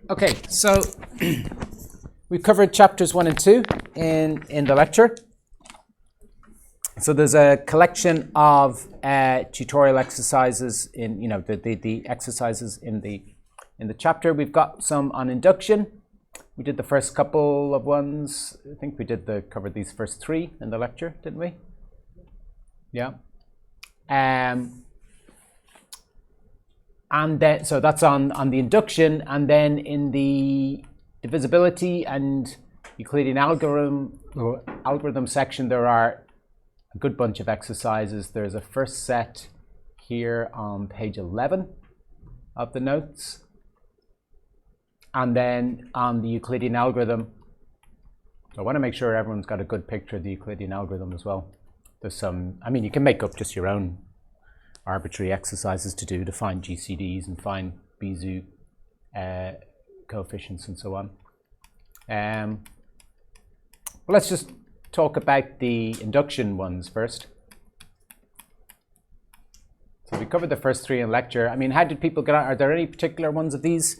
Okay, so we've covered chapters 1 and 2 in the lecture. So there's a collection of tutorial exercises in, the exercises in the chapter. We've got some on induction. We did the first couple of ones. I think we covered these first 3 in the lecture, didn't we? Yeah. And then, so that's on the induction, and then in the divisibility and Euclidean algorithm section, there are a good bunch of exercises. There's a first set here on page 11 of the notes. And then on the Euclidean algorithm, I want to make sure everyone's got a good picture of the Euclidean algorithm as well. There's some, you can make up just your own arbitrary exercises to find GCDs and find Bezout coefficients and so on. Well, let's just talk about the induction ones first. So we covered the first 3 in lecture. How did people get on? Are there any particular ones of these?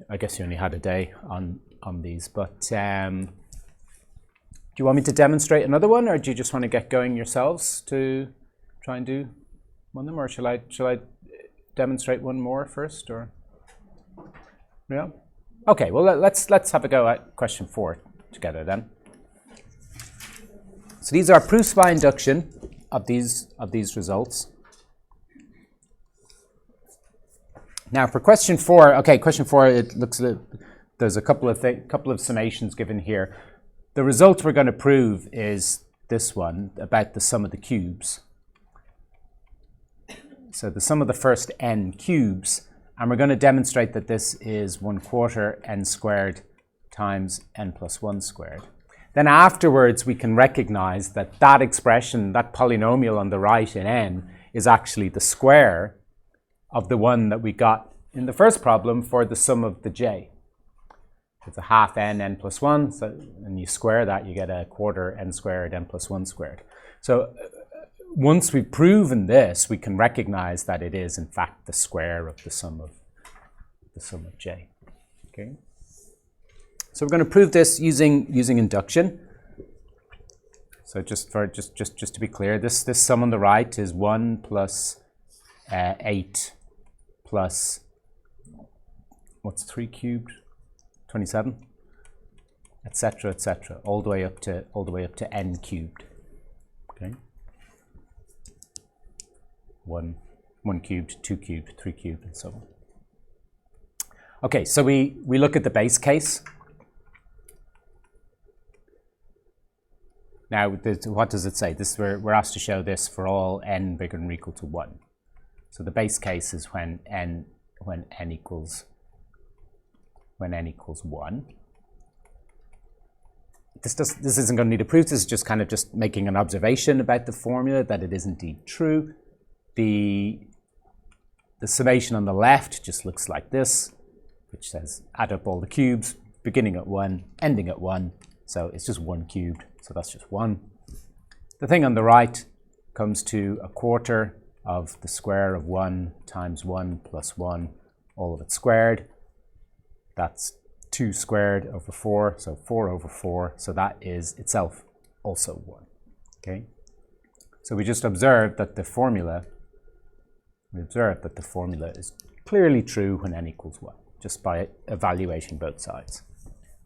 I guess you only had a day on these, but do you want me to demonstrate another one, or do you just want to get going yourselves to try and do one of them, or shall I demonstrate one more first, or? Yeah. Okay. Well, let's have a go at question 4 together then. So these are proofs by induction of these results. Now for question 4, question 4, it looks there's a couple of summations given here. The result we're going to prove is this one about the sum of the cubes. So the sum of the first n cubes, and we're going to demonstrate that this is 1/4 n squared times n plus 1 squared. Then afterwards we can recognize that that expression, that polynomial on the right in n, is actually the square of the one that we got in the first problem for the sum of the j. It's a half n plus 1, so, and you square that, you get 1/4 n squared n plus 1 squared. So once we've proven this, we can recognize that it is in fact the square of the sum of j. Okay. So we're going to prove this using induction. So just to be clear, this sum on the right is 1 plus 8 plus, what's 3 cubed? 27, etc., all the way up to n cubed. Okay. 1 cubed, 2 cubed, 3 cubed, and so on. Okay, so we look at the base case. Now, what does it say? We're asked to show this for all n bigger than or equal to 1. So the base case is when n equals 1. This isn't going to need a proof. This is just kind of just making an observation about the formula that it is indeed true. The summation on the left just looks like this, which says add up all the cubes, beginning at 1, ending at 1. So it's just 1 cubed. So that's just 1. The thing on the right comes to 1/4 of the square of 1 times 1 plus 1, all of it squared. That's 2 squared over 4, so 4 over 4. So that is itself also 1. Okay. So we just observed that the formula. Is clearly true when n equals 1, just by evaluating both sides.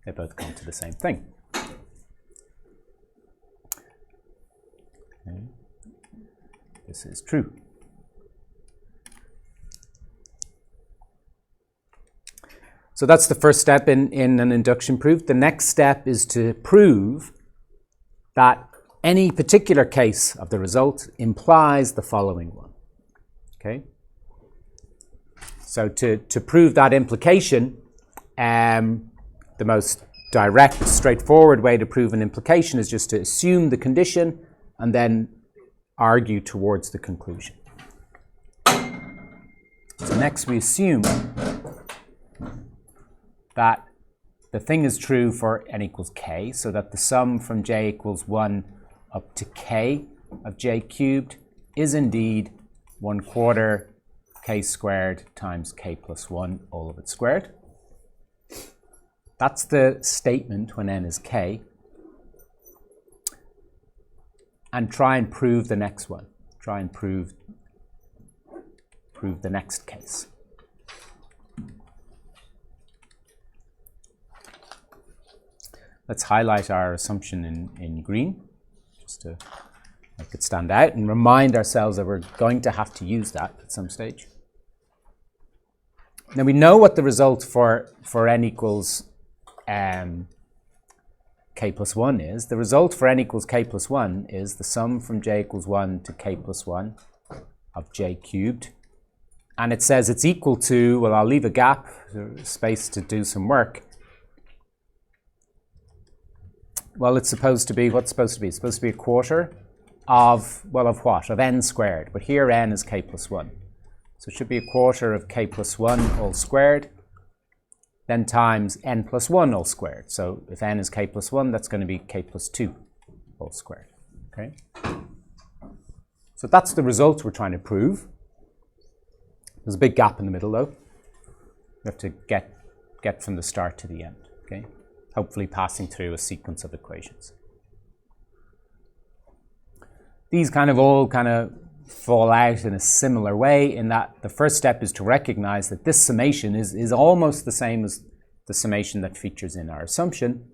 They both come to the same thing. Okay. This is true. So that's the first step in an induction proof. The next step is to prove that any particular case of the result implies the following one. Okay. So to prove that implication, the most direct, straightforward way to prove an implication is just to assume the condition and then argue towards the conclusion. So next we assume that the thing is true for n equals k, so that the sum from j equals 1 up to k of j cubed is indeed 1/4 k squared times k plus 1 all of it squared. That's the statement when n is k. And try and prove the next one. Try and prove the next case. Let's highlight our assumption in green, just to make it stand out, and remind ourselves that we're going to have to use that at some stage. Now we know what the result for n equals k plus 1 is. The result for n equals k plus 1 is the sum from j equals 1 to k plus 1 of j cubed. And it says it's equal to, well, I'll leave a gap, space to do some work. Well, it's supposed to be, what's supposed to be? It's supposed to be a quarter of, well, of what? Of n squared. But here n is k plus 1. So it should be a quarter of k plus 1 all squared, then times n plus 1 all squared. So if n is k plus 1, that's going to be k plus 2 all squared. Okay? So that's the result we're trying to prove. There's a big gap in the middle, though. We have to get from the start to the end. Okay? Hopefully passing through a sequence of equations. These all fall out in a similar way, in that the first step is to recognize that this summation is almost the same as the summation that features in our assumption,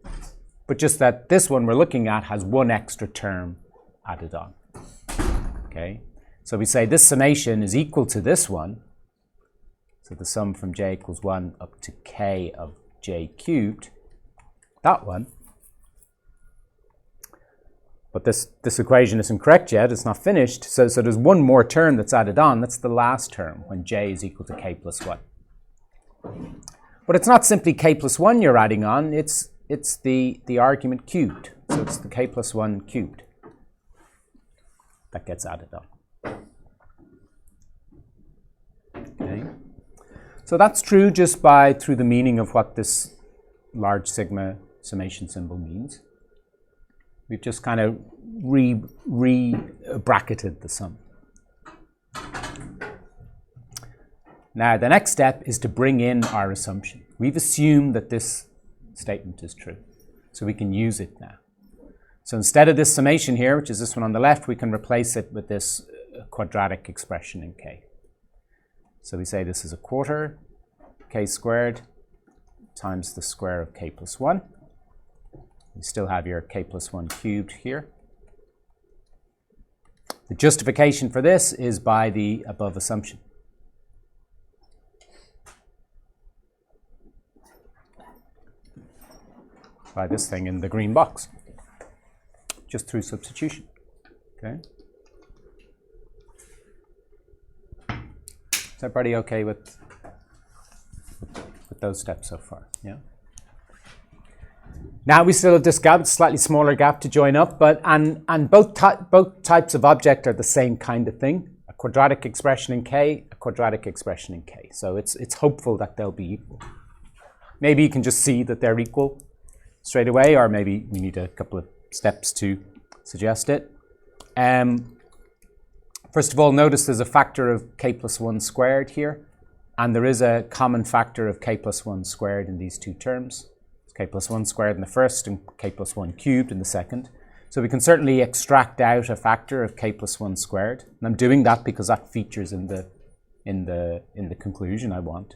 but just that this one we're looking at has one extra term added on. Okay? So we say this summation is equal to this one, so the sum from j equals 1 up to k of j cubed, that one. But this equation isn't correct yet, it's not finished, so there's one more term that's added on. That's the last term, when j is equal to k plus 1. But it's not simply k plus 1 you're adding on, it's the argument cubed. So it's the k plus 1 cubed that gets added on. Okay. So that's true just through the meaning of what this large sigma summation symbol means. We've just kind of re-bracketed the sum. Now, the next step is to bring in our assumption. We've assumed that this statement is true, so we can use it now. So instead of this summation here, which is this one on the left, we can replace it with this quadratic expression in k. So we say this is a quarter k squared times the square of k plus 1. You still have your k plus 1 cubed here. The justification for this is by the above assumption. By this thing in the green box, just through substitution. Okay. Is everybody okay with those steps so far? Yeah. Now we still have this gap, slightly smaller gap to join up, but and both types of object are the same kind of thing. A quadratic expression in k, a quadratic expression in k. So it's hopeful that they'll be equal. Maybe you can just see that they're equal straight away, or maybe we need a couple of steps to suggest it. First of all, notice there's a factor of k plus 1 squared here, and there is a common factor of k plus 1 squared in these two terms. K plus 1 squared in the first and k plus 1 cubed in the second. So we can certainly extract out a factor of k plus 1 squared. And I'm doing that because that features in the conclusion I want.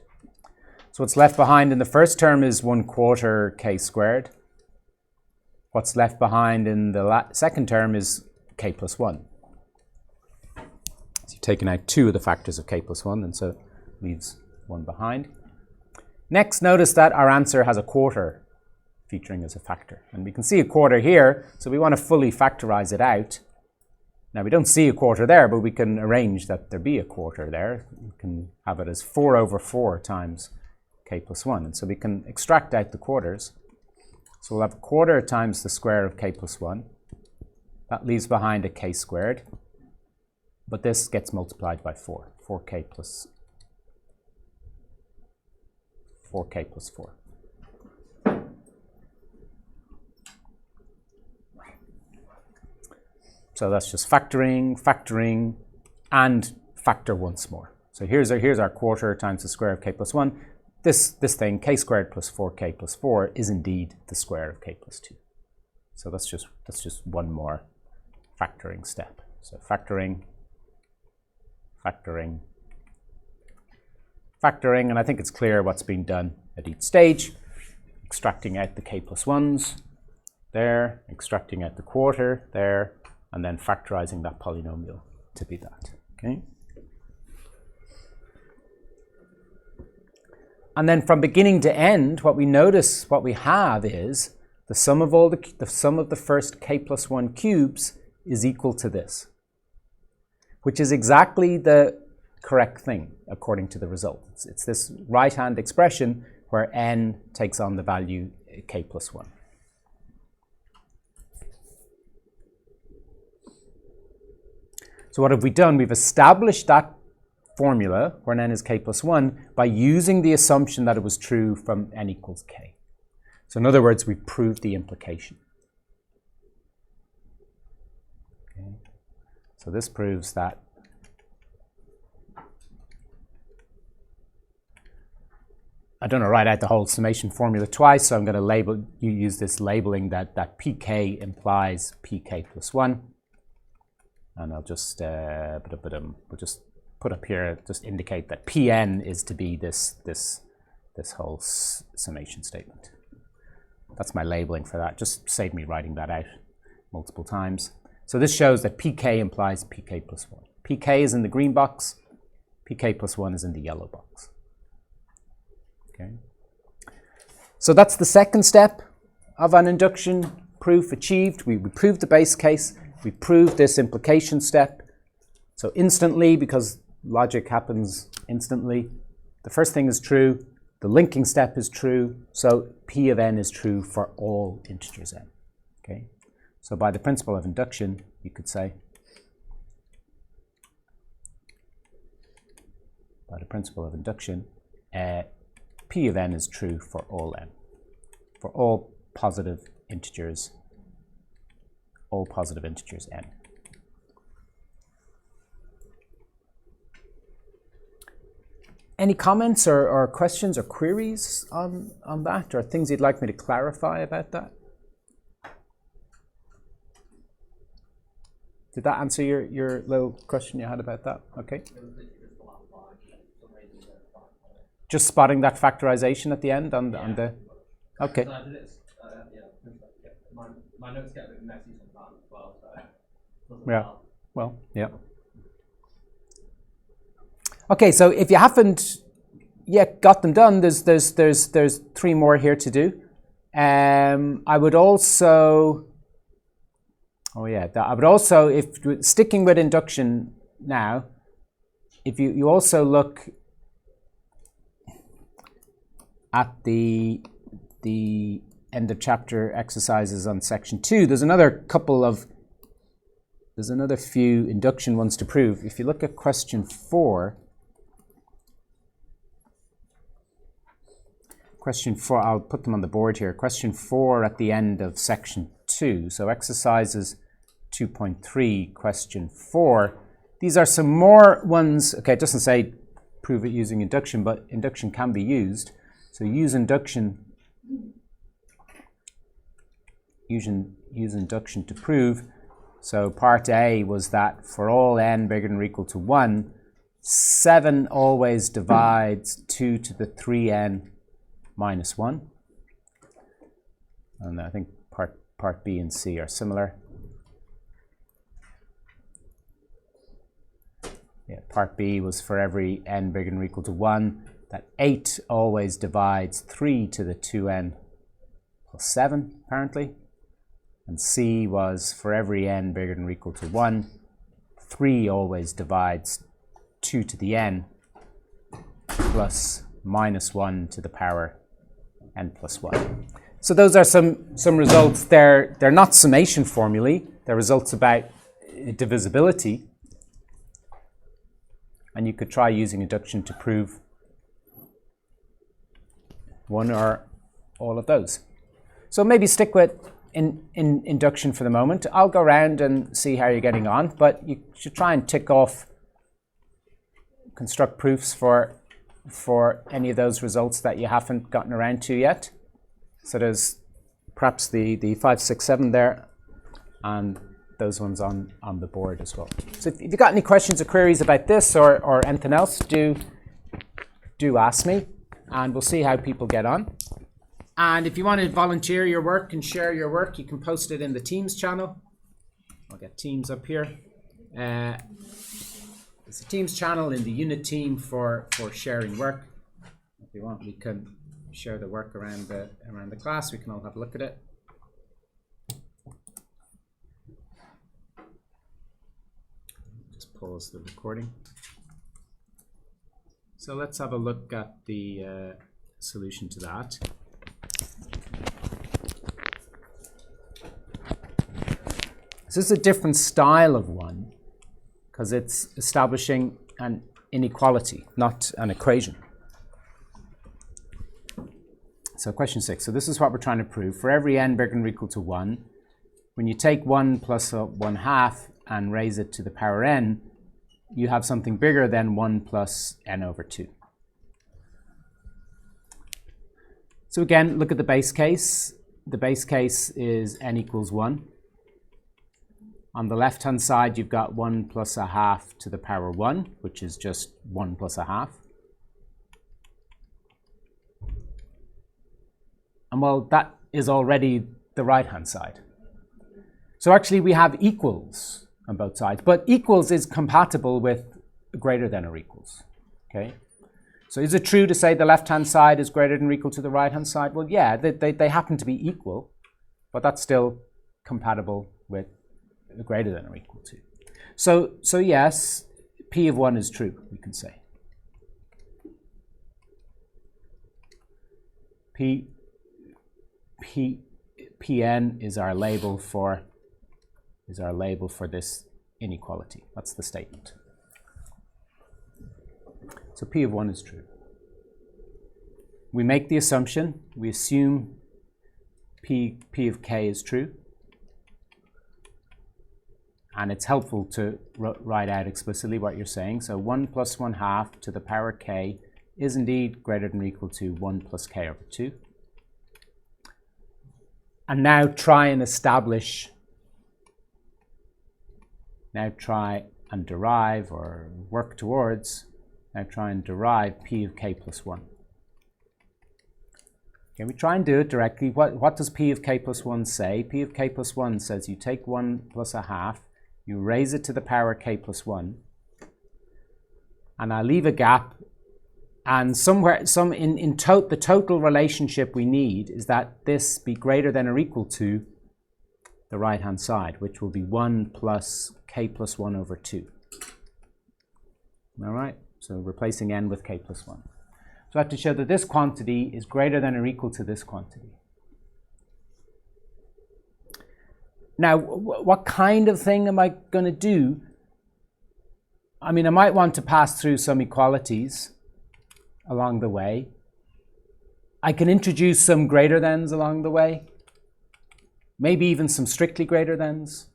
So what's left behind in the first term is 1/4 k squared. What's left behind in the second term is k plus 1. So you've taken out two of the factors of k plus 1, and so it leaves one behind. Next, notice that our answer has a quarter featuring as a factor. And we can see a quarter here, so we want to fully factorize it out. Now, we don't see a quarter there, but we can arrange that there be a quarter there. We can have it as 4/4 times k plus 1. And so we can extract out the quarters. So we'll have a quarter times the square of k plus 1. That leaves behind a k squared. But this gets multiplied by 4. 4k plus 4. So that's just factoring, and factor once more. So here's our quarter times the square of k plus 1. This thing, k squared plus 4k plus 4, is indeed the square of k plus 2. So that's just one more factoring step. So factoring, and I think it's clear what's being done at each stage. Extracting out the k plus 1s there, extracting out the quarter there, and then factorizing that polynomial to be that. Okay. And then from beginning to end, what we have is the sum of the first k plus 1 cubes is equal to this, which is exactly the correct thing according to the result. It's this right-hand expression where n takes on the value k plus 1. So what have we done? We've established that formula where n is k plus 1 by using the assumption that it was true from n equals k. So in other words, we proved the implication. Okay. So this proves that I don't want to write out the whole summation formula twice, so I'm going to use this labeling that pk implies pk plus 1. And I'll just we'll just put up here, just indicate that Pn is to be this whole summation statement. That's my labeling for that. Just save me writing that out multiple times. So this shows that Pk implies Pk plus 1. Pk is in the green box, Pk plus 1 is in the yellow box. Okay. So that's the second step of an induction proof achieved. We proved the base case, we proved this implication step. So instantly, because logic happens instantly, the first thing is true, the linking step is true, so P of n is true for all integers n. Okay? So by the principle of induction, you could say, by the principle of induction, P of n is true for all n, for all positive integers n. Any comments or questions or queries on that, or things you'd like me to clarify about that? Did that answer your little question you had about that? Okay. Just spotting that factorization at the end on the. Okay. My notes get a bit messy sometimes as well. So yeah. Well, yeah. Okay, so if you haven't yet got them done, there's 3 more here to do. I would also, if sticking with induction now, if you also look at the end of chapter exercises on section 2, there's another few induction ones to prove. If you look at question 4, I'll put them on the board here. Question 4 at the end of section 2. So exercises 2.3, question 4. These are some more ones. Okay, it doesn't say prove it using induction, but induction can be used. So use induction to prove. So part A was that for all n bigger than or equal to 1, 7 always divides 2 to the 3n minus 1. And I think part B and C are similar. Yeah, part B was for every n bigger than or equal to 1, that 8 always divides 3 to the 2n plus 7, apparently. And C was for every n bigger than or equal to 1, 3 always divides 2 to the n plus minus 1 to the power n plus 1. So those are some results. They're not summation formulae. They're results about divisibility. And you could try using induction to prove one or all of those. So maybe stick with in induction for the moment. I'll go around and see how you're getting on, but you should try and tick off construct proofs for any of those results that you haven't gotten around to yet. So there's perhaps the 5, 6, 7 there, and those ones on the board as well. So if you've got any questions or queries about this or anything else, do ask me, and we'll see how people get on. And if you want to volunteer your work and share your work, you can post it in the Teams channel. I'll get Teams up here. There's a Teams channel in the unit team for sharing work. If you want, we can share the work around the class. We can all have a look at it. Just pause the recording. So let's have a look at the solution to that. So this is a different style of one because it's establishing an inequality, not an equation. So question 6. So this is what we're trying to prove. For every n bigger than or equal to 1, when you take 1 plus 1/2 and raise it to the power n, you have something bigger than 1 plus n over 2. So again, look at the base case. The base case is n equals 1. On the left-hand side, you've got 1 plus 1/2 to the power 1, which is just 1 plus 1/2. And well, that is already the right-hand side. So actually, we have equals on both sides, but equals is compatible with greater than or equals, okay? So is it true to say the left-hand side is greater than or equal to the right-hand side? Well, yeah, they happen to be equal, but that's still compatible with greater than or equal to. So yes, P of 1 is true, we can say. Pn is our label for this inequality. That's the statement. So P of 1 is true. We make the assumption, we assume P of k is true. And it's helpful to write out explicitly what you're saying. So 1 plus 1/2 to the power k is indeed greater than or equal to 1 plus k over 2. And now try and derive or work towards, try and derive P of k plus 1. Okay, we try and do it directly. What does P of k plus 1 say? P of k plus 1 says you take 1 plus 1/2, you raise it to the power k plus 1, and I leave a gap, and the total relationship we need is that this be greater than or equal to the right-hand side, which will be 1 plus k plus 1 over 2. All right, so replacing n with k plus 1. So I have to show that this quantity is greater than or equal to this quantity. Now, what kind of thing am I going to do? I mean, I might want to pass through some equalities along the way. I can introduce some greater thans along the way. Maybe even some strictly greater thans.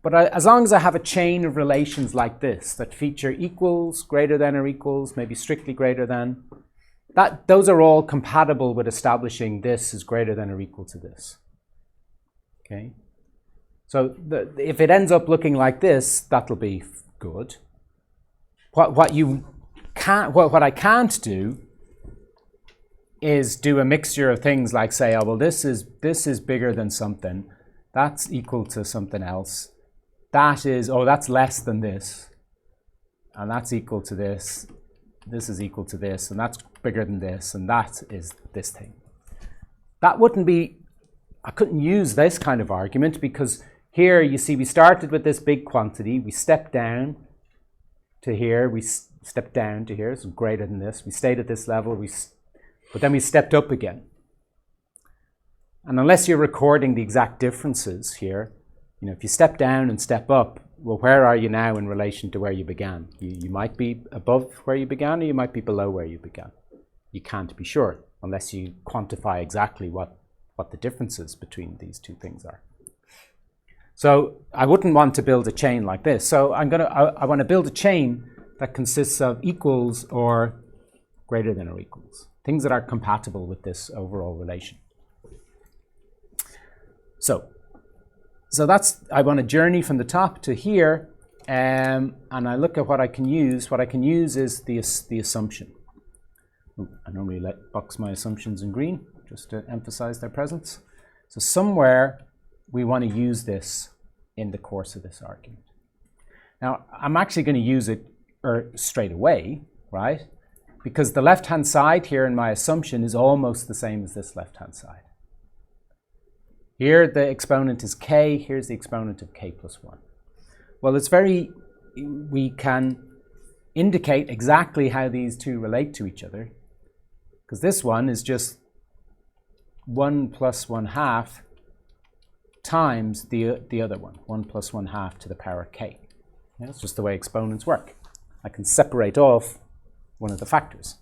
But as long as I have a chain of relations like this that feature equals, greater than or equals, maybe strictly greater than, those are all compatible with establishing this is greater than or equal to this. Okay, so if it ends up looking like this, that'll be good. What I can't do is do a mixture of things like say, oh well, this is bigger than something, that's equal to something else, that's less than this, and that's equal to this, this is equal to this, and that's bigger than this, and that is this thing. That wouldn't be. I couldn't use this kind of argument because here you see we started with this big quantity, we stepped down to here, we stepped down to here, so greater than this, we stayed at this level, but then we stepped up again. And unless you're recording the exact differences here, if you step down and step up, well, where are you now in relation to where you began? You might be above where you began or you might be below where you began. You can't be sure unless you quantify exactly what the differences between these two things are. So I wouldn't want to build a chain like this. So I want to build a chain that consists of equals or greater than or equals. Things that are compatible with this overall relation. So that's, I want to journey from the top to here, and I look at what I can use. What I can use is the assumption. Ooh, I normally box my assumptions in green just to emphasize their presence. So somewhere we want to use this in the course of this argument. Now, I'm actually going to use it straight away, right? Because the left-hand side here in my assumption is almost the same as this left-hand side. Here the exponent is k, here's the exponent of k plus 1. Well, we can indicate exactly how these two relate to each other, because this one is just 1 plus 1/2 times the other one, 1 plus 1/2 to the power k. Yeah, that's just the way exponents work. I can separate off one of the factors.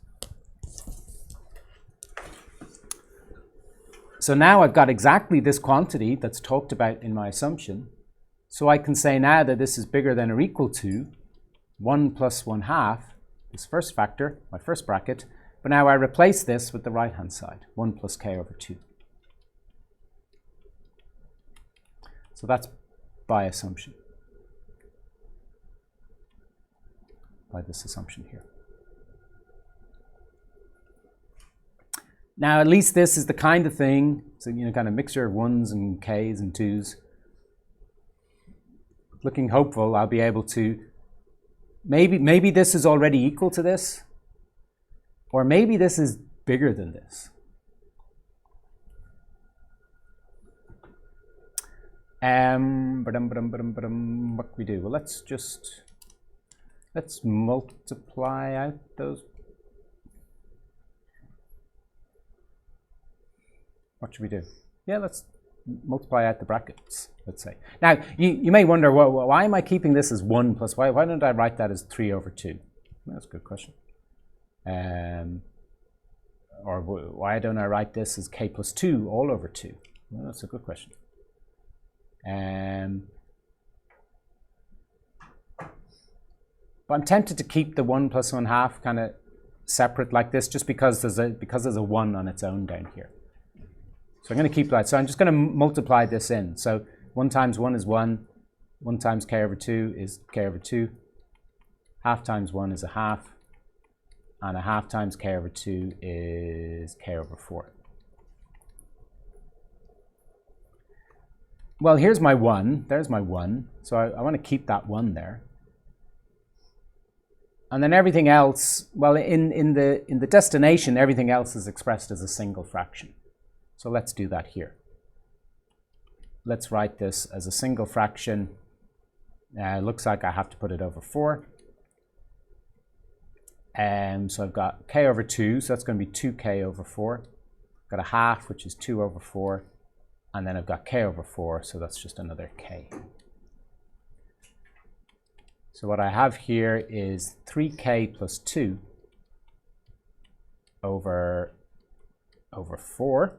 So now I've got exactly this quantity that's talked about in my assumption. So I can say now that this is bigger than or equal to 1 plus 1/2, this first factor, my first bracket, but now I replace this with the right-hand side, 1 plus k over 2. So that's by assumption, by this assumption here. Now, at least this is the kind of thing, so, kind of mixture of 1s and k's and 2s. Looking hopeful, I'll be able to, maybe this is already equal to this, or maybe this is bigger than this. What can we do? Well, let's multiply out those. What should we do? Yeah, let's multiply out the brackets, let's say. Now, you may wonder, well, why am I keeping this as 1 plus, why don't I write that as 3 over 2? Well, that's a good question. Or why don't I write this as k plus 2 all over 2? Well, that's a good question. But I'm tempted to keep the 1 plus 1/2 kind of separate like this, just because there's a 1 on its own down here. So I'm going to keep that. So I'm just going to multiply this in. So 1 times 1 is 1. 1 times k over 2 is k over 2. 1/2 times 1 is 1/2. And 1/2 times k over 2 is k over 4. Well, here's my 1. There's my 1. So I want to keep that 1 there. And then everything else, well, in the destination, everything else is expressed as a single fraction. So let's do that here. Let's write this as a single fraction. Looks like I have to put it over 4. So I've got k over 2, so that's going to be 2k over 4. I've got 1/2, which is 2 over 4. And then I've got k over 4, so that's just another k. So what I have here is 3k plus 2 over 4.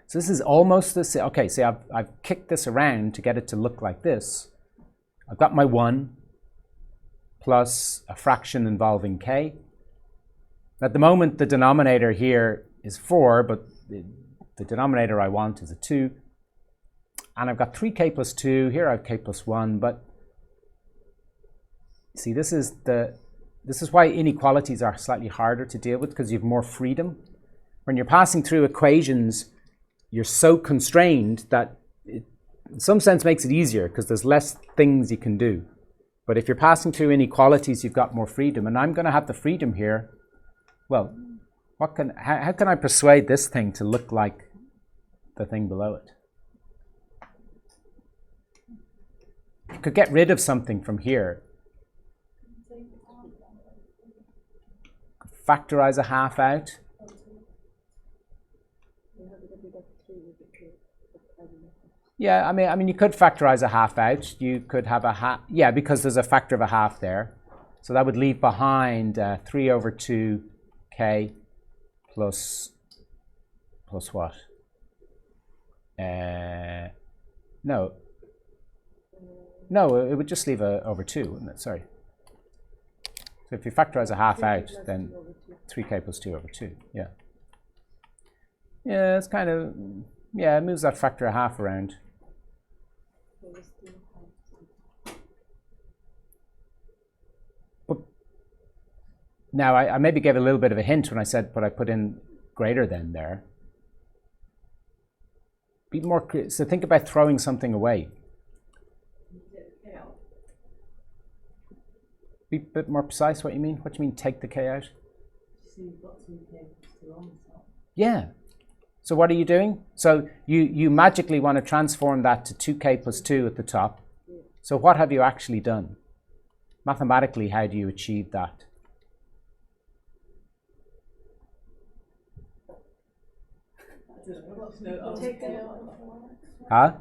So this is almost the same. Okay, see, I've kicked this around to get it to look like this. I've got my 1 plus a fraction involving k. At the moment, the denominator here is 4, but the denominator I want is a 2. And I've got 3k plus 2. Here I have k plus 1. But see, this is why inequalities are slightly harder to deal with, because you have more freedom. When you're passing through equations, you're so constrained that it, in some sense, makes it easier because there's less things you can do. But if you're passing through inequalities, you've got more freedom. And I'm going to have the freedom here. Well, how can I persuade this thing to look like the thing below it? You could get rid of something from here. Factorize 1/2 out. Yeah, I mean, you could factorize 1/2 out. You could have a half. Yeah, because there's a factor of 1/2 there. So that would leave behind 3 over 2k plus what? No. No, it would just leave a over 2, wouldn't it? Sorry. So if you factorize a half out, then 3k plus 2 over 2, yeah. Yeah, it's kind of, yeah, it moves that factor a half around. But now, I maybe gave a little bit of a hint when I said, but I put in greater than there. Be more, so think about throwing something away. Be a bit more precise what you mean. What do you mean take the k out? So you've got 2k plus 2 on the top. Yeah. So what are you doing? So you magically want to transform that to 2k plus 2 at the top. Yeah. So what have you actually done? Mathematically, how do you achieve that? Take k out. Huh?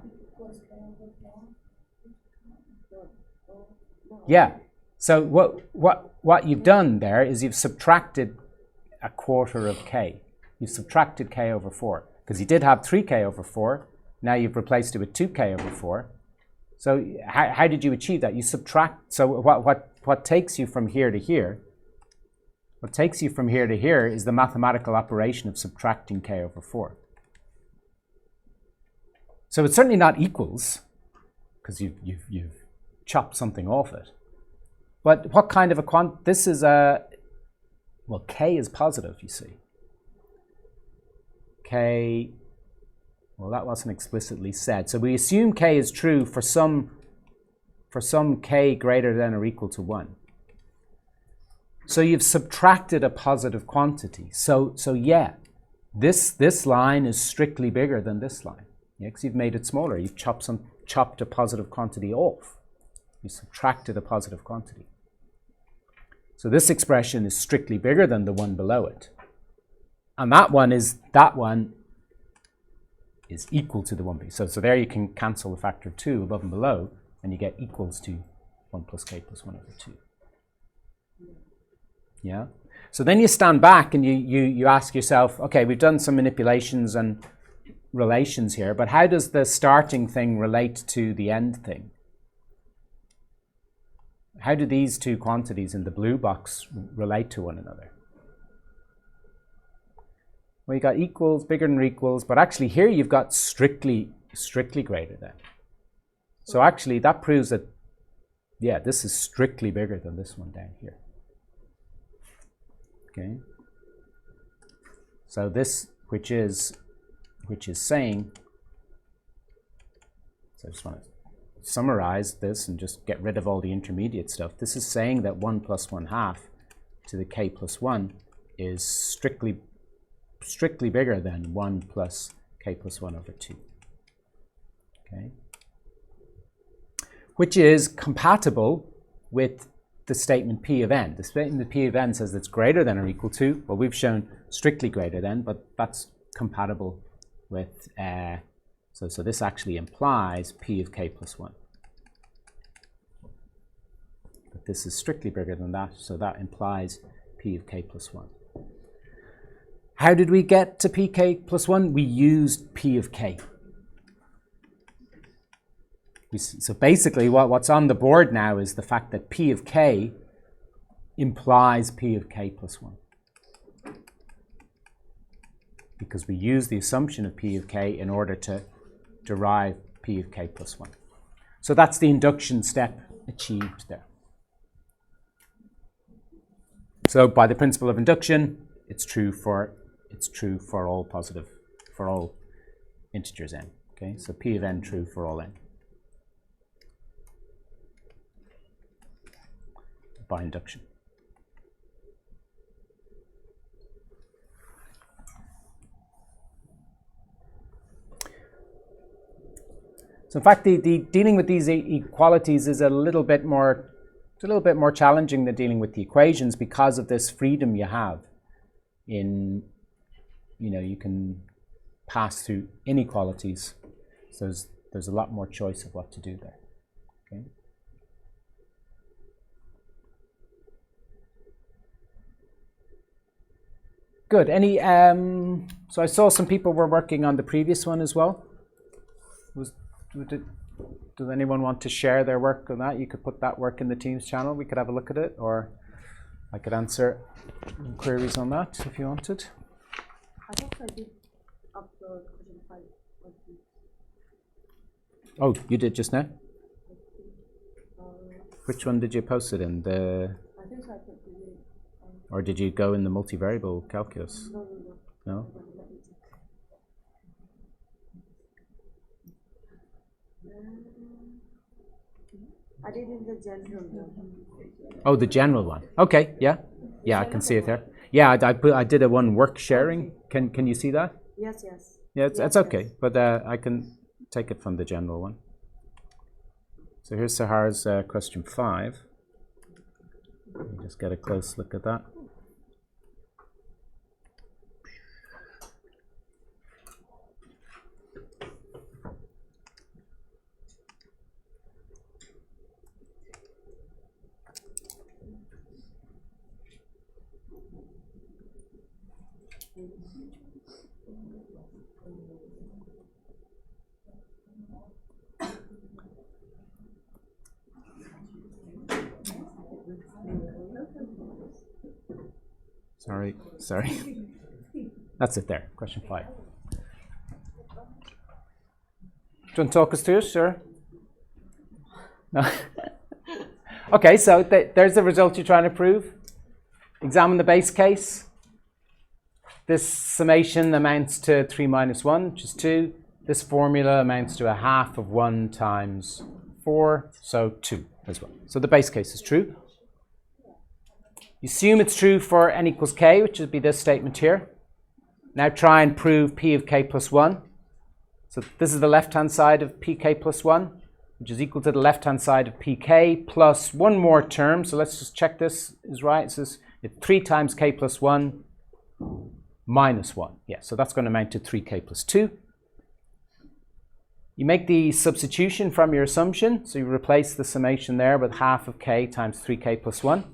Yeah. So what you've done there is you've subtracted a quarter of k. You've subtracted k over 4. Because you did have 3k over 4. Now you've replaced it with 2k over 4. So how did you achieve that? You subtract. So what takes you from here to here? What takes you from here to here is the mathematical operation of subtracting k over 4. So it's certainly not equals, because you've chopped something off it. But what kind of a this is a, well, k is positive, you see. K, well, that wasn't explicitly said. So we assume k is true for some k greater than or equal to 1. So you've subtracted a positive quantity. So yeah, this line is strictly bigger than this line. Yeah, because you've made it smaller. You've chopped a positive quantity off. You subtracted a positive quantity. So this expression is strictly bigger than the one below it. And that one is equal to the 1b. So there you can cancel the factor of 2 above and below, and you get equals to 1 plus k plus 1 over 2. Yeah? So then you stand back and you ask yourself, okay, we've done some manipulations and relations here, but how does the starting thing relate to the end thing? How do these two quantities in the blue box relate to one another? Well, you got equals, bigger than or equals, but actually here you've got strictly greater than. So actually that proves that, yeah, this is strictly bigger than this one down here. Okay. So this, which is saying, so I just want to summarize this and just get rid of all the intermediate stuff. This is saying that 1 plus 1/2 to the k plus 1 is strictly bigger than 1 plus k plus 1 over 2. Okay. Which is compatible with the statement P of n. The statement P of n says it's greater than or equal to. Well, we've shown strictly greater than, but that's compatible with, so this actually implies P of k plus 1. But this is strictly bigger than that, so that implies P of k plus 1. How did we get to pk plus 1? We used P of k. So basically what's on the board now is the fact that P of k implies P of k plus 1. Because we use the assumption of P of k in order to derive P of k plus 1. So that's the induction step achieved there. So by the principle of induction, it's true for all integers n. Okay, so P of n true for all n. By induction. So in fact, the dealing with these equalities is a little bit more challenging than dealing with the equations because of this freedom you have in, you can pass through inequalities. So there's a lot more choice of what to do there. Okay. Good. Any? So I saw some people were working on the previous one as well. does anyone want to share their work on that? You could put that work in the Teams channel. We could have a look at it, or I could answer queries on that if you wanted. I think I did upload question 5. Oh, you did just now? Uh, Which one did you post it in? I think I put the Or did you go in the multivariable calculus? no. No? Let me check. I did in the general one. Oh, the general one. Okay, yeah. Yeah, I can see it there. Yeah, I did a one work sharing. Can you see that? Yes. Yeah, it's Yes, okay, yes. but I can take it from the general one. So here's Sahara's question 5. Let me just get a close look at that. Sorry. That's it there, question 5. Do you want to talk us through it, sure? No? Okay, so there's the result you're trying to prove. Examine the base case. This summation amounts to 3 minus 1, which is 2. This formula amounts to a half of 1 times 4, so 2 as well. So the base case is true. You assume it's true for n equals k, which would be this statement here. Now try and prove p of k plus 1. So this is the left-hand side of pk plus 1, which is equal to the left-hand side of pk plus one more term. So let's just check this is right. It says it's 3 times k plus 1 minus 1. Yeah, so that's going to amount to 3k plus 2. You make the substitution from your assumption. So you replace the summation there with half of k times 3k plus 1.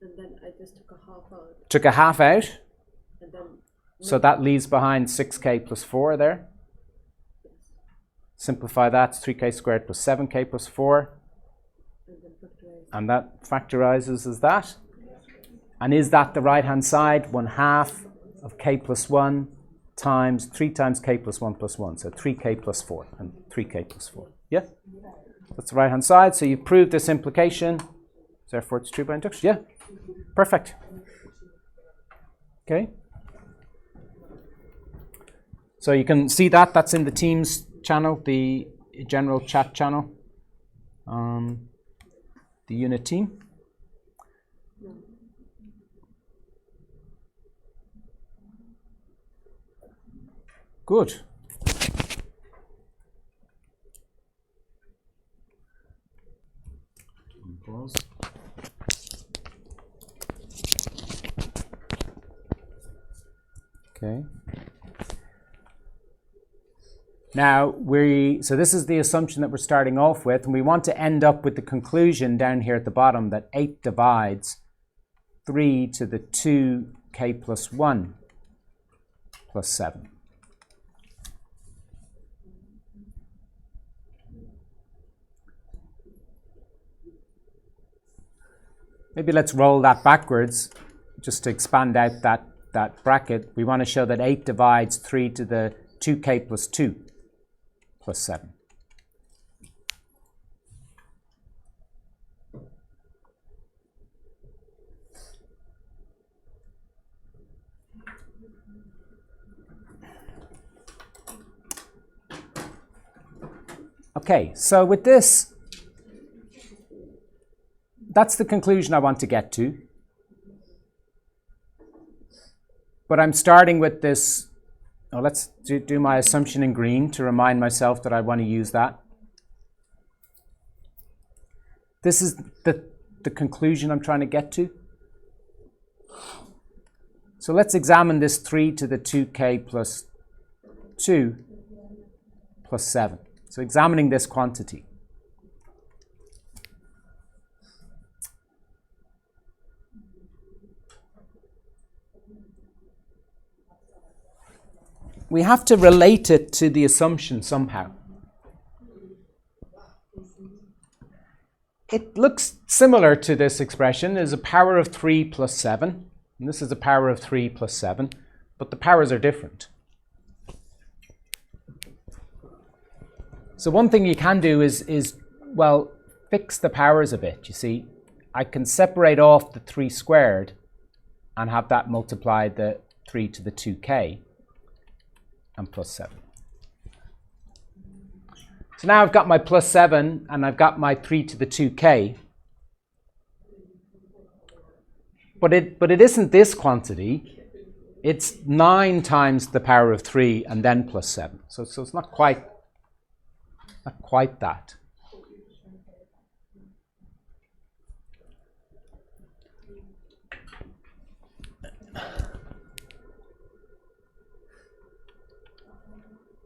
And then I just took a half out. Took a half out. And then So that leaves behind 6k plus 4 there. Simplify that, it's 3k squared plus 7k plus 4. and then factorize. And that factorizes as that. And is that the right-hand side? 1/2 of k plus 1 times 3 times k plus 1 plus 1. So 3k plus 4 and 3k plus 4. Yeah? That's the right-hand side. So you prove this implication. Therefore, it's true by induction. Yeah? Perfect. Okay. So you can see that. That's in the Teams channel, the general chat channel. The unit team. Good. Pause. Okay. Now, so this is the assumption that we're starting off with, and we want to end up with the conclusion down here at the bottom that 8 divides 3 to the 2k plus 1 plus 7. Maybe let's roll that backwards just to expand out that bracket. We want to show that 8 divides 3 to the 2k plus 2 plus 7. Okay, so with this, that's the conclusion I want to get to. But I'm starting with this. Oh, let's do my assumption in green to remind myself that I want to use that. This is the conclusion I'm trying to get to. So let's examine this 3 to the 2k plus 2 plus 7. So examining this quantity. We have to relate it to the assumption somehow. it looks similar to this expression, is a power of 3 plus 7. And this is a power of 3 plus 7, but the powers are different. So one thing you can do is well, fix the powers a bit. You see, I can separate off the 3 squared and have that multiply the 3 to the 2k and plus 7. So now I've got my plus 7 and I've got my 3 to the 2k. But it isn't this quantity. It's 9 times the power of 3 and then plus 7. So it's not quite that.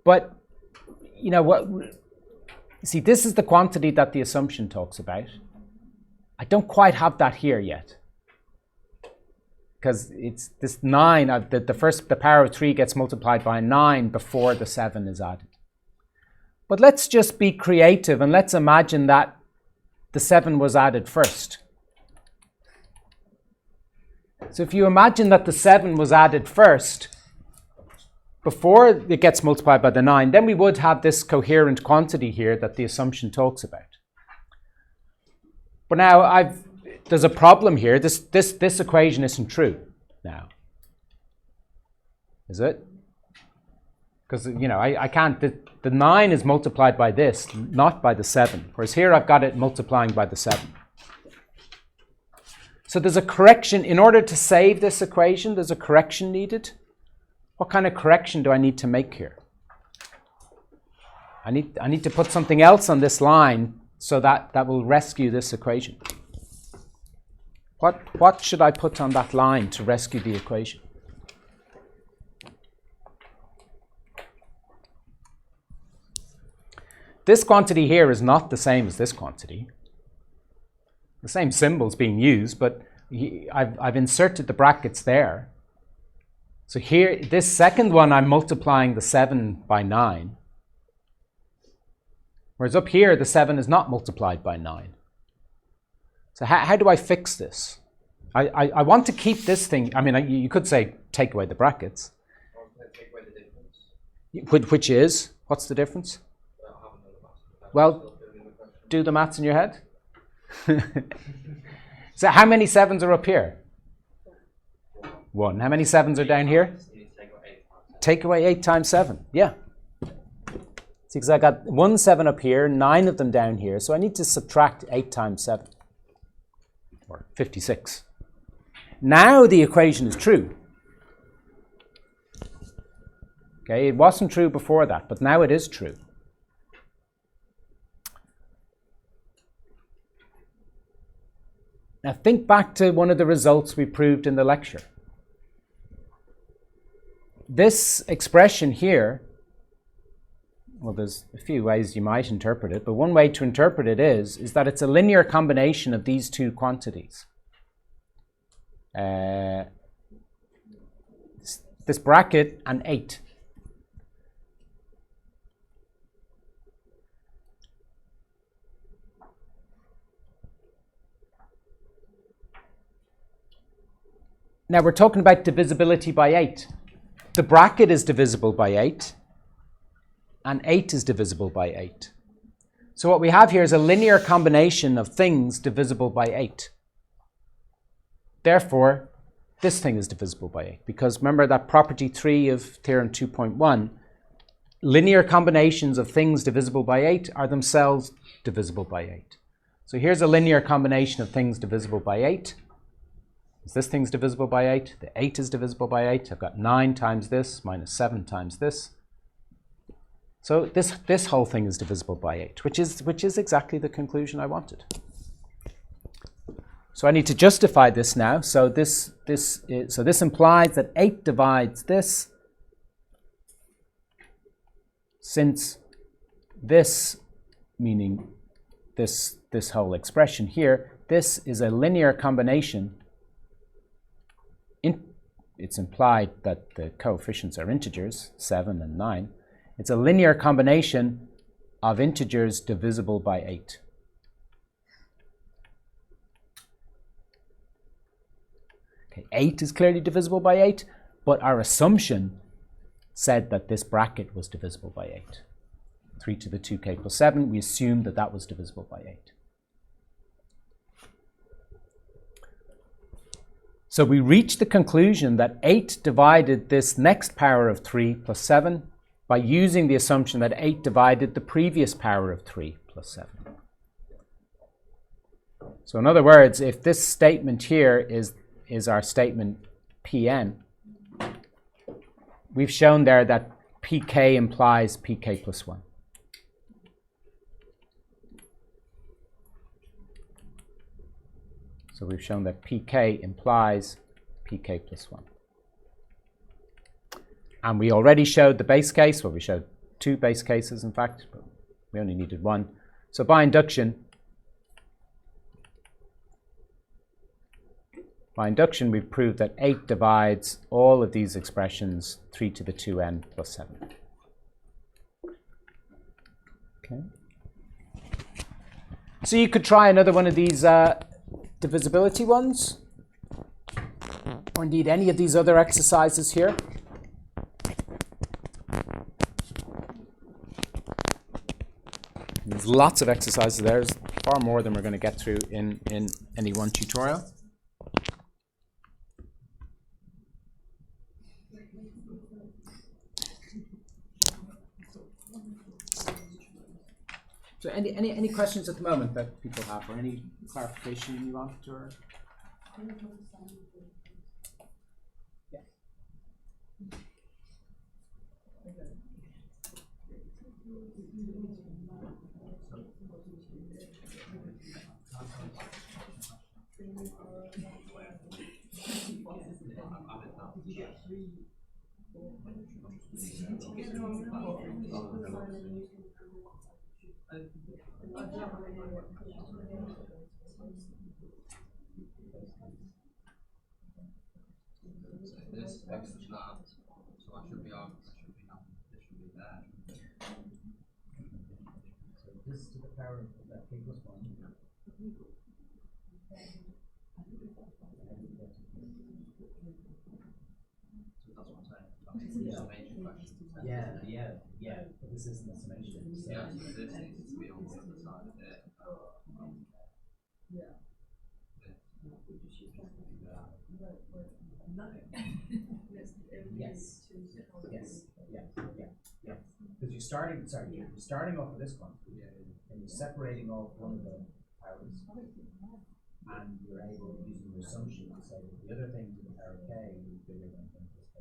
But, you know what? See, this is the quantity that the assumption talks about. I don't quite have that here yet. Because it's this 9, the power of 3 gets multiplied by 9 before the 7 is added. But let's just be creative and let's imagine that the 7 was added first. So if you imagine that the 7 was added first, before it gets multiplied by the 9, then we would have this coherent quantity here that the assumption talks about. But now there's a problem here. This equation isn't true now. Is it? Because, you know, I can't, the 9 is multiplied by this, not by the 7. Whereas here I've got it multiplying by the 7. So there's a correction. In order to save this equation, there's a correction needed. What kind of correction do I need to make here? I need to put something else on this line so that will rescue this equation. What should I put on that line to rescue the equation? This quantity here is not the same as this quantity. The same symbol's being used, but I've inserted the brackets there. So here, this second one, I'm multiplying the 7 by 9. Whereas up here, the 7 is not multiplied by 9. So how do I fix this? I want to keep this thing. I mean, you could say take away the brackets. Take away the difference. Which is? What's the difference? Well, do the maths in your head. So how many 7s are up here? 1. How many 7s are down here? Take away 8 times 7. Yeah. See, because I got 1 7 up here, 9 of them down here. So I need to subtract 8 times 7. Or 56. Now the equation is true. Okay, it wasn't true before that, but now it is true. Now think back to one of the results we proved in the lecture. This expression here, well, there's a few ways you might interpret it, but one way to interpret it is that it's a linear combination of these two quantities. This bracket and 8. Now we're talking about divisibility by 8. The bracket is divisible by 8, and 8 is divisible by 8. So what we have here is a linear combination of things divisible by 8. Therefore, this thing is divisible by 8, because remember that property 3 of theorem 2.1, linear combinations of things divisible by 8 are themselves divisible by 8. So here's a linear combination of things divisible by 8. This thing's divisible by 8. The 8 is divisible by 8. I've got 9 times this minus 7 times this. So this whole thing is divisible by 8, which is exactly the conclusion I wanted. So I need to justify this now. So this implies that 8 divides this, since this, meaning this whole expression here, this is a linear combination. It's implied that the coefficients are integers, 7 and 9. It's a linear combination of integers divisible by 8. Okay, 8 is clearly divisible by 8, but our assumption said that this bracket was divisible by 8. 3 to the 2k plus 7, we assumed that that was divisible by 8. So we reached the conclusion that 8 divided this next power of 3 plus 7 by using the assumption that 8 divided the previous power of 3 plus 7. So in other words, if this statement here is our statement Pn, we've shown there that pk implies pk plus 1. So we've shown that pk implies pk plus 1. And we already showed the base case. Well, we showed 2 base cases, in fact, but we only needed 1. So by induction, we've proved that 8 divides all of these expressions, 3 to the 2n plus 7. Okay. So you could try another one of these divisibility ones, or indeed any of these other exercises here. There's lots of exercises there. There's far more than we're going to get through in any one tutorial. So any questions at the moment that people have, or any clarification you want, or? Yeah. This X is that, so I should be on, this should be on, this should be there. So this to the power of that k plus 1. So that's what I'm saying. That's the summation question. Yeah. But this isn't a summation. So Yeah, so this needs to be on the other side of it. Yes. Because you're starting off with this one, and you're separating off one of the powers, and you're able, using your assumption, to say that the other thing to the power of k is bigger than 10 plus k.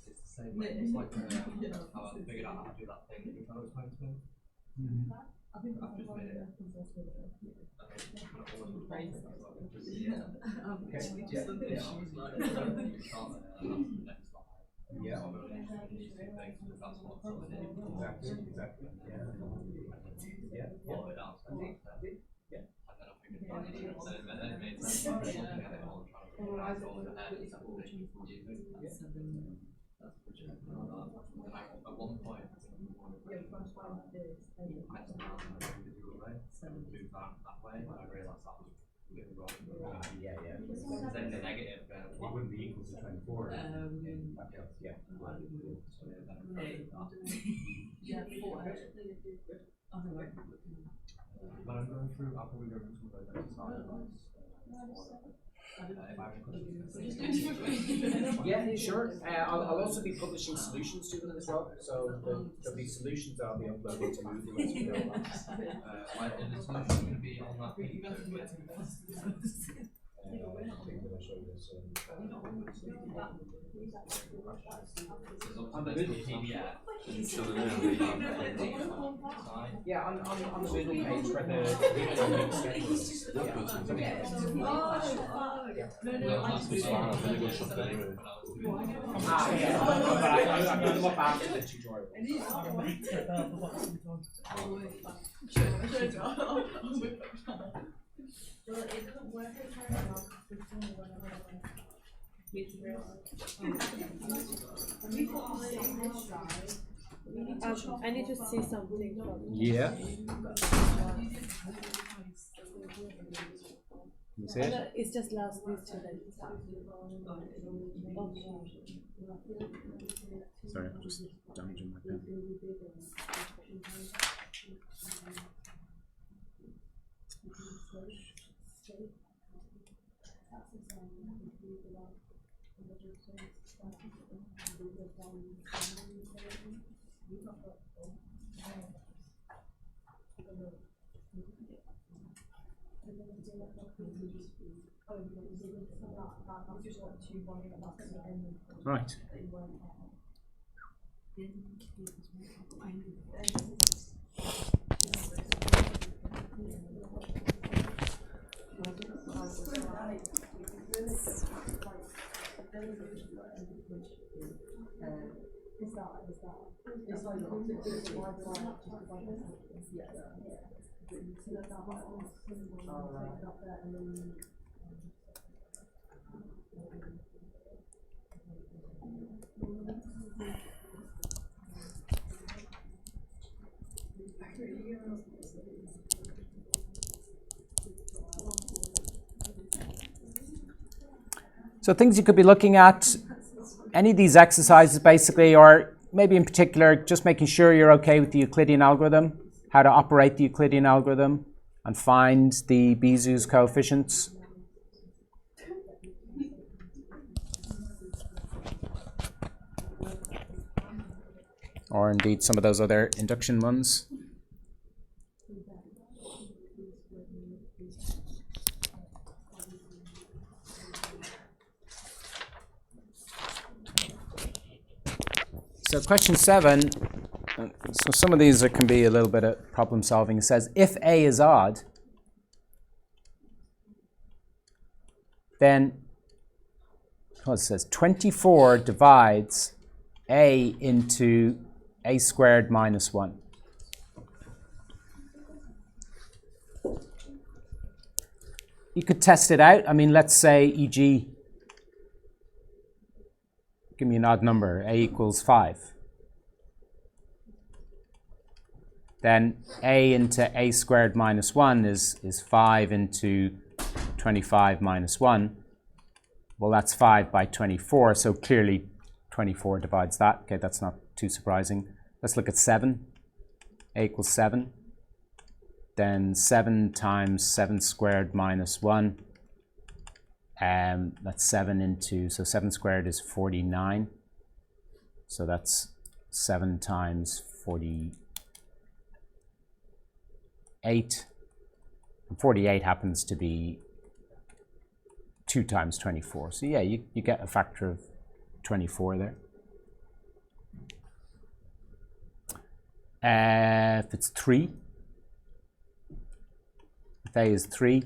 It's the same way. It's like how I figured out how to do that thing that you're trying to explain to me. I've just made it. Exactly. Yeah. All it out. And then I figured that and then it made sense. I was looking at it all, trying to organize all in the head. At one point, move that way, and I realised that was really wrong. Then the negative Wouldn't be equal to 24. Yeah. When I'm going through, I'll probably go through some of those exercises. If I have any questions. Yeah, sure. I'll also be publishing solutions to them as well. So there'll be solutions that I'll be uploading to Moodle as we go along. And the solution is going to be on that page. On the PDF. Yeah, on the Moodle page where the schedule is. I'm going to look after the tutorial. I need to see something from Yeah. You see it? It's just last these two days. Sorry, I'm just damaging my pen. Right. So things you could be looking at, any of these exercises basically, or maybe in particular, just making sure you're okay with the Euclidean algorithm, how to operate the Euclidean algorithm and find the Bezout's coefficients. Or indeed some of those other induction ones. So question 7, so some of these can be a little bit of problem solving. It says if A is odd, then what it says 24 divides A into A squared minus 1. You could test it out. I mean, let's say, e.g., give me an odd number, A equals 5. Then A into A squared minus 1 is 5 into 25 minus 1. Well, that's 5 by 24, so clearly 24 divides that. Okay, that's not too surprising. Let's look at 7. A equals 7. Then 7 times 7 squared minus 1. That's 7 into, so 7 squared is 49. So that's 7 times 48. And 48 happens to be 2 times 24. So yeah, you get a factor of 24 there. If it's 3, if A is 3,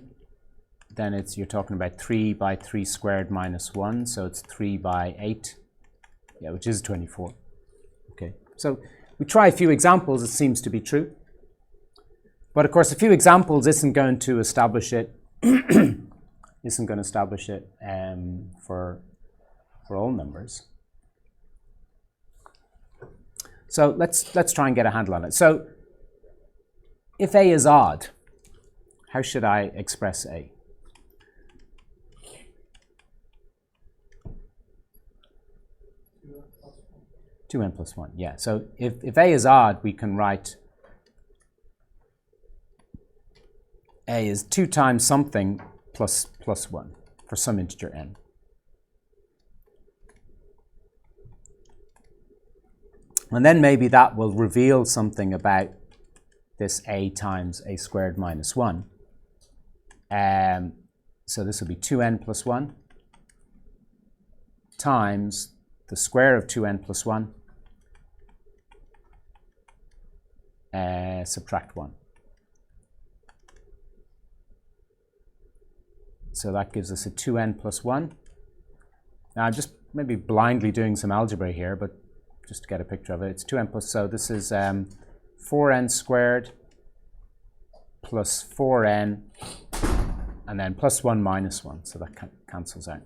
then you're talking about 3 by 3 squared minus 1, so it's 3 by 8, yeah, which is 24. Okay, so we try a few examples, it seems to be true. But of course, a few examples isn't going to establish it, for all numbers. So let's try and get a handle on it. So if A is odd, how should I express A? Two n plus 1, yeah. So if A is odd, we can write A is 2 times something plus 1 for some integer n. And then maybe that will reveal something about this A times A squared minus 1. So this will be 2n plus 1 times the square of 2n plus 1 subtract 1. So that gives us a 2n plus 1. Now I'm just maybe blindly doing some algebra here, but just to get a picture of it, it's 2n plus, so this is 4n squared plus 4n, and then plus 1 minus 1, so that cancels out.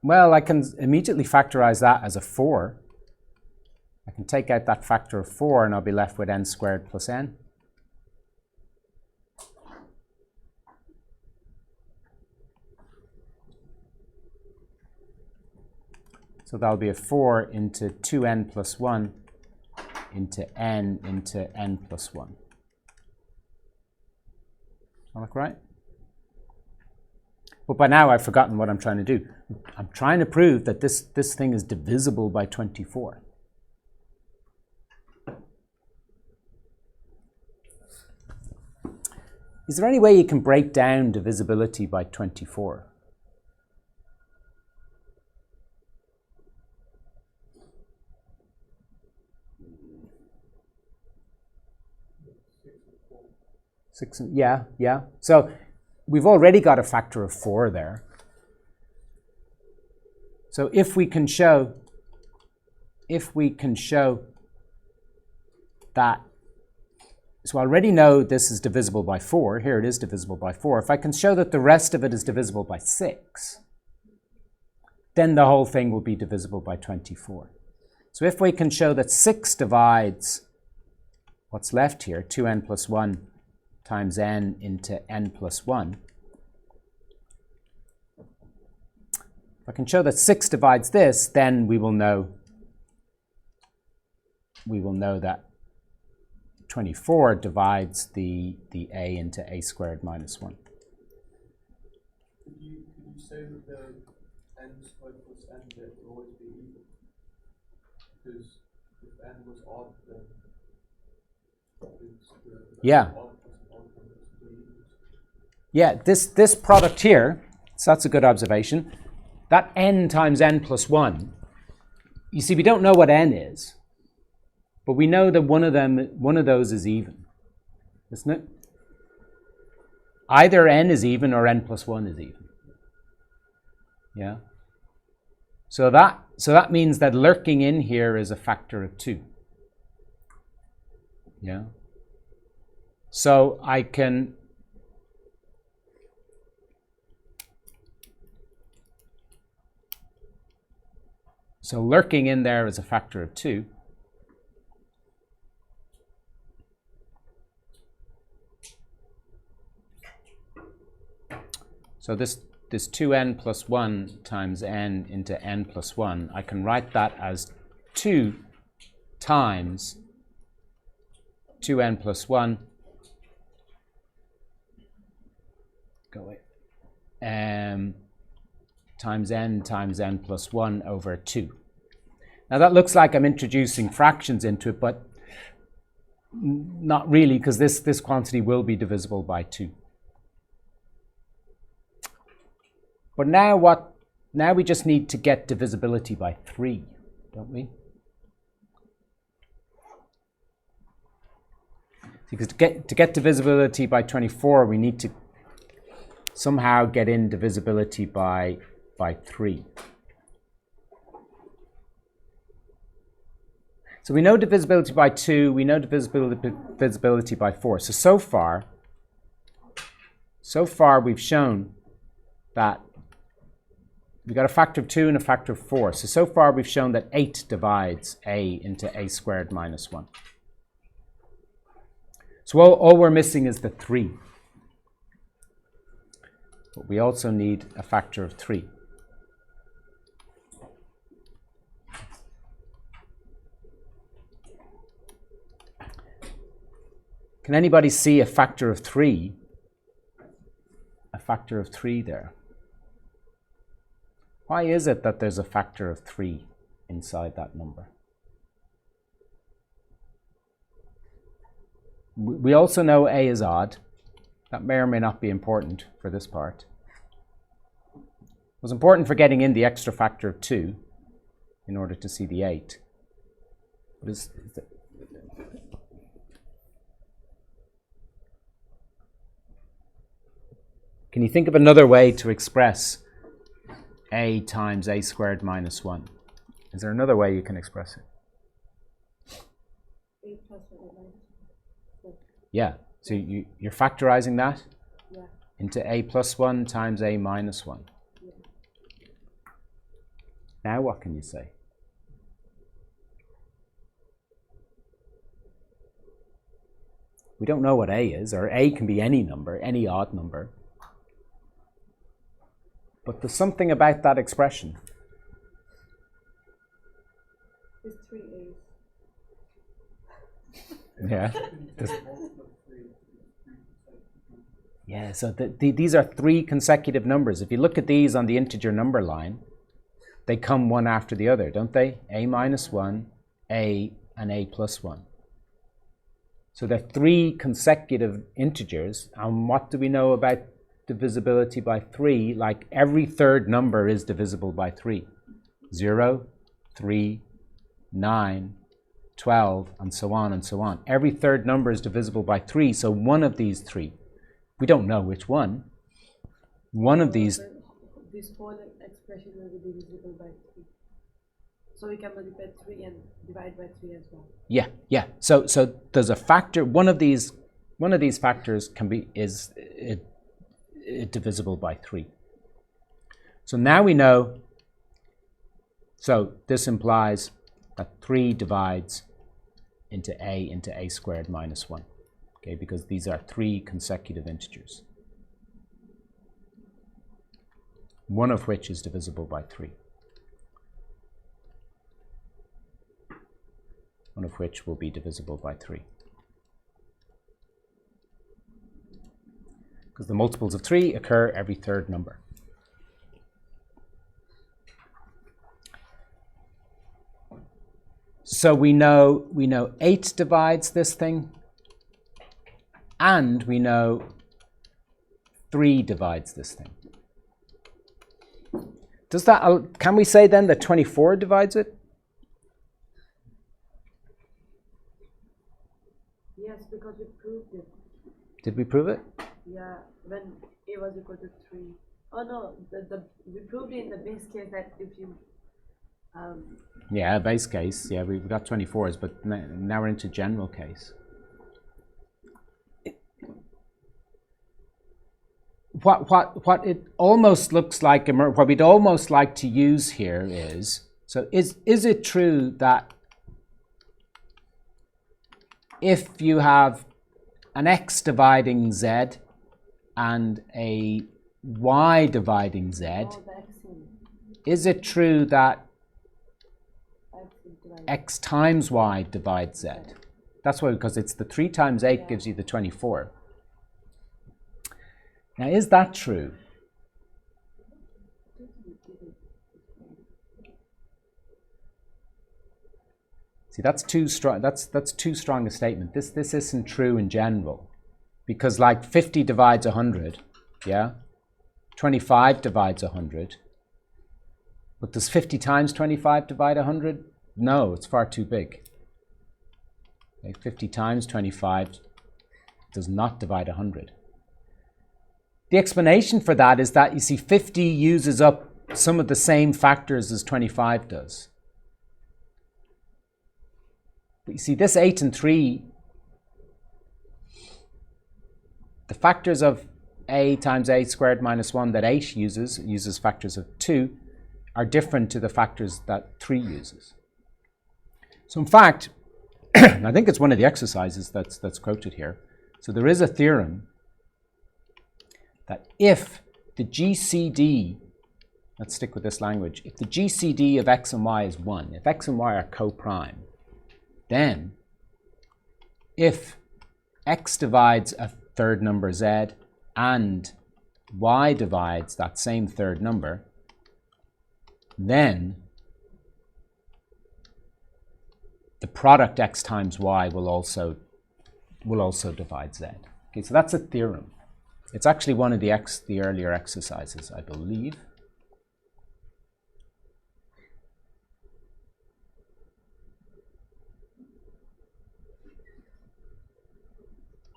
Well, I can immediately factorize that as a 4. I can take out that factor of 4 and I'll be left with n squared plus n. So that'll be a 4 into 2n plus 1 into n plus 1. Does that look right? But by now I've forgotten what I'm trying to do. I'm trying to prove that this thing is divisible by 24. Is there any way you can break down divisibility by 24? Yeah. So we've already got a factor of 4 there. So if we can show that, so I already know this is divisible by 4. Here it is divisible by 4. If I can show that the rest of it is divisible by 6, then the whole thing will be divisible by 24. So if we can show that 6 divides what's left here, 2n plus 1 times n into n plus 1. If I can show that 6 divides this, then we will know that 24 divides the a into a squared minus 1. Could you say that the n squared plus n bit will always be even? Because if n was odd, then it's Yeah. Yeah, this product here, so that's a good observation. That n times n plus 1, you see, we don't know what n is, but we know that one of those is even, isn't it? Either n is even or n plus 1 is even. Yeah. So that means that lurking in here is a factor of 2. Yeah. So I can So lurking in there is a factor of 2. So this 2n plus 1 times n into n plus 1, I can write that as 2 times 2n plus 1 times n plus 1 over 2. Now that looks like I'm introducing fractions into it, but not really, because this quantity will be divisible by 2. But now we just need to get divisibility by 3, don't we? Because to get divisibility by 24, we need to somehow get in divisibility by 3. So we know divisibility by 2, we know divisibility by 4. So far we've shown that we've got a factor of 2 and a factor of 4. So far we've shown that 8 divides a into a squared minus 1. So all we're missing is the 3. But we also need a factor of 3. Can anybody see a factor of 3? A factor of 3 there. Why is it that there's a factor of 3 inside that number? We also know a is odd. That may or may not be important for this part. It was important for getting in the extra factor of 2 in order to see the 8. But can you think of another way to express a times a squared minus 1? Is there another way you can express it? A plus a minus 1. Yeah, so you're factorizing that Yeah. into a plus 1 times a minus 1. Yeah. Now what can you say? We don't know what a is, or a can be any number, any odd number. But there's something about that expression. It's 3 A's. Yeah. Yeah, so these are 3 consecutive numbers. If you look at these on the integer number line, they come one after the other, don't they? A minus 1, a, and a plus 1. So they're 3 consecutive integers. And what do we know about divisibility by 3? Like every third number is divisible by 3. 0, 3, 9, 12, and so on and so on. Every third number is divisible by 3, so one of these 3. We don't know which one. One of these... This whole expression will be divisible by 3. So we can multiply 3 and divide by 3 as well. Yeah. So there's a factor. One of these factors is divisible by 3. So now we know. So this implies that 3 divides into a squared minus 1. Okay, because these are 3 consecutive integers, one of which is divisible by 3. One of which will be divisible by 3. Because the multiples of 3 occur every third number. So we know 8 divides this thing, and we know 3 divides this thing. Does that, can we say then that 24 divides it? Yes, because we proved it. Did we prove it? Yeah, when a was equal to 3. Oh no, we proved it in the base case that if you... Yeah, base case. Yeah, we've got 24s, but now we're into general case. What it almost looks like, what we'd almost like to use here is, so is it true that if you have an x dividing z and a y dividing z, is it true that x times y divides z? That's why, because it's the 3 times 8 gives you the 24. Now, is that true? See, that's too strong. That's too strong a statement. This isn't true in general, because like 50 divides 100, yeah. 25 divides 100. But does 50 times 25 divide 100? No, it's far too big. Okay, 50 times 25 does not divide 100. The explanation for that is that, you see, 50 uses up some of the same factors as 25 does. But you see, this 8 and 3, the factors of a times a squared minus 1 that 8 uses factors of 2, are different to the factors that 3 uses. So in fact, I think it's one of the exercises that's quoted here. So there is a theorem that if the GCD, let's stick with this language, if the GCD of x and y is 1, if x and y are co-prime, then if x divides a third number z and y divides that same third number, then the product x times y will also divide z. Okay, so that's a theorem. It's actually one of the earlier exercises, I believe.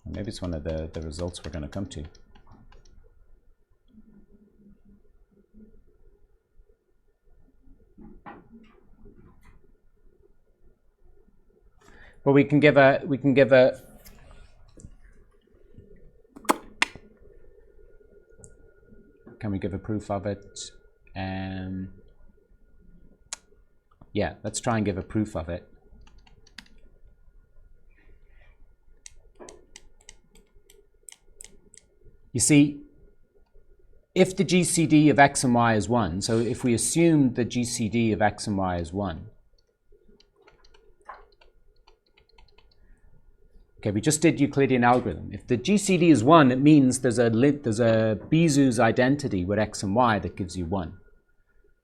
Or maybe it's one of the results we're going to come to. But we can give a can we give a proof of it? Yeah, let's try and give a proof of it. You see, if the GCD of x and y is 1, so if we assume the GCD of x and y is 1, okay, we just did Euclidean algorithm. If the GCD is 1, it means there's a Bezout's identity with x and y that gives you 1.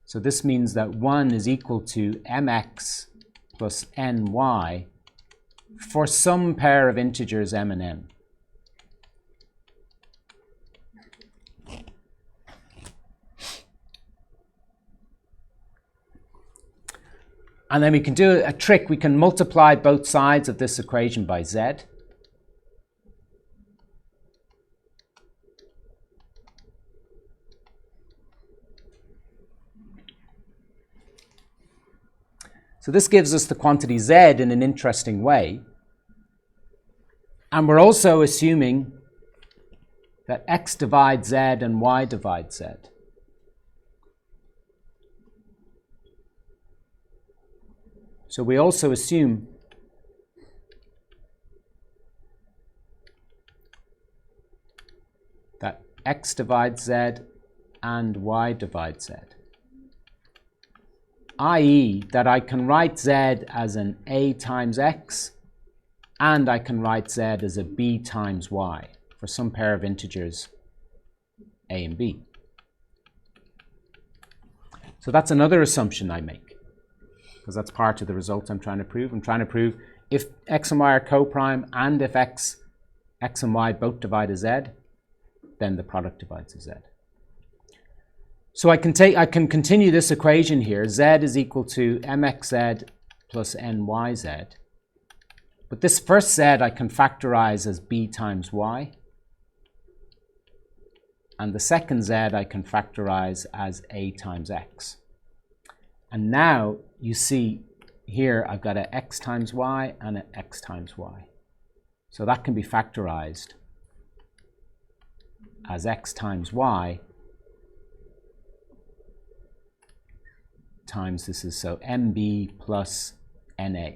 So this means that 1 is equal to mx plus ny for some pair of integers m and n. And then we can do a trick. We can multiply both sides of this equation by z. So this gives us the quantity z in an interesting way. And we're also assuming that x divides z and y divides z. So we also assume that x divides z and y divides z, i.e. that I can write z as an a times x and I can write z as a b times y for some pair of integers a and b. So that's another assumption I make, because that's part of the result I'm trying to prove. I'm trying to prove if x and y are co-prime and if x and y both divide a z, then the product divides a z. So I can continue this equation here. Z is equal to mxz plus nyz. But this first z I can factorize as b times y. And the second z I can factorize as a times x. And now you see here I've got an x times y and an x times y. So that can be factorized as x times y times this is so mb plus na.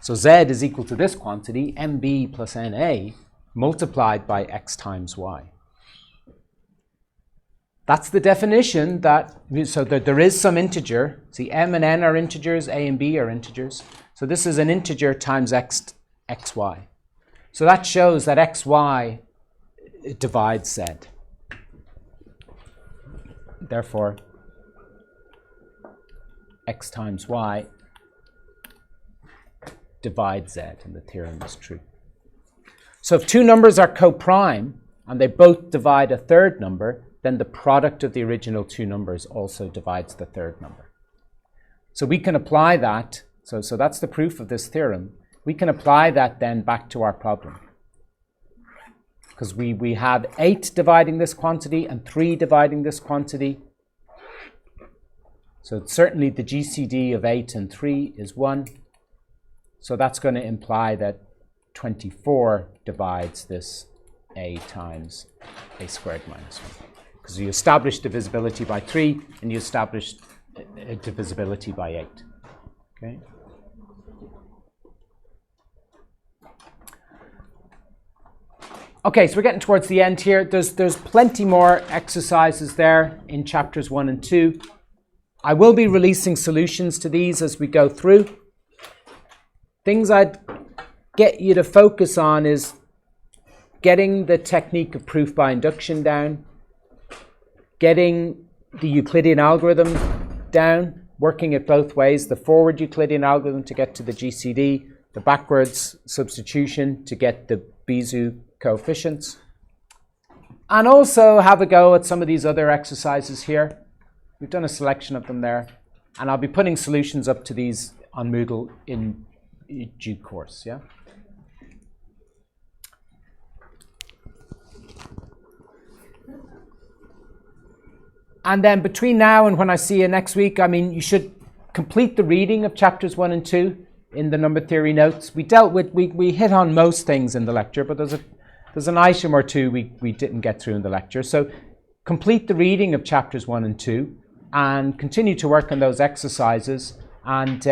So z is equal to this quantity, mb plus na, multiplied by x times y. That's the definition so that there is some integer. See, m and n are integers, a and b are integers. So this is an integer times xy. So that shows that xy divides z. Therefore, x times y divides z, and the theorem is true. So if two numbers are co-prime and they both divide a third number, then the product of the original two numbers also divides the third number. So we can apply that. So that's the proof of this theorem. We can apply that then back to our problem. Because we have 8 dividing this quantity and 3 dividing this quantity. So certainly the GCD of 8 and 3 is 1. So that's going to imply that 24 divides this a times a squared minus 1. Because you established divisibility by 3 and you established divisibility by 8. Okay. Okay, so we're getting towards the end here. There's plenty more exercises there in chapters 1 and 2. I will be releasing solutions to these as we go through. Things I'd get you to focus on is getting the technique of proof by induction down, getting the Euclidean algorithm down, working it both ways, the forward Euclidean algorithm to get to the GCD, the backwards substitution to get the Bezout coefficients, and also have a go at some of these other exercises here. We've done a selection of them there, and I'll be putting solutions up to these on Moodle in due course. Yeah. And then between now and when I see you next week, I mean, you should complete the reading of chapters 1 and 2 in the number theory notes. We hit on most things in the lecture, but there's an item or two we didn't get through in the lecture. So complete the reading of chapters 1 and 2 and continue to work on those exercises. And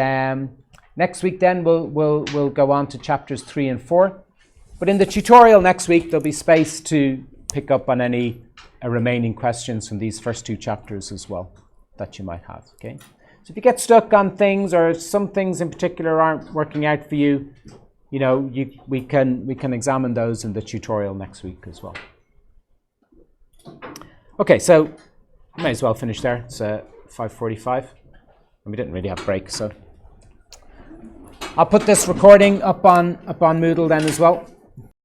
next week then we'll go on to chapters 3 and 4. But in the tutorial next week there'll be space to pick up on any remaining questions from these first 2 chapters as well that you might have. Okay. So if you get stuck on things, or some things in particular aren't working out for you, you know, we can examine those in the tutorial next week as well. Okay, so I may as well finish there. It's 5:45, and we didn't really have break, so I'll put this recording up on Moodle then as well.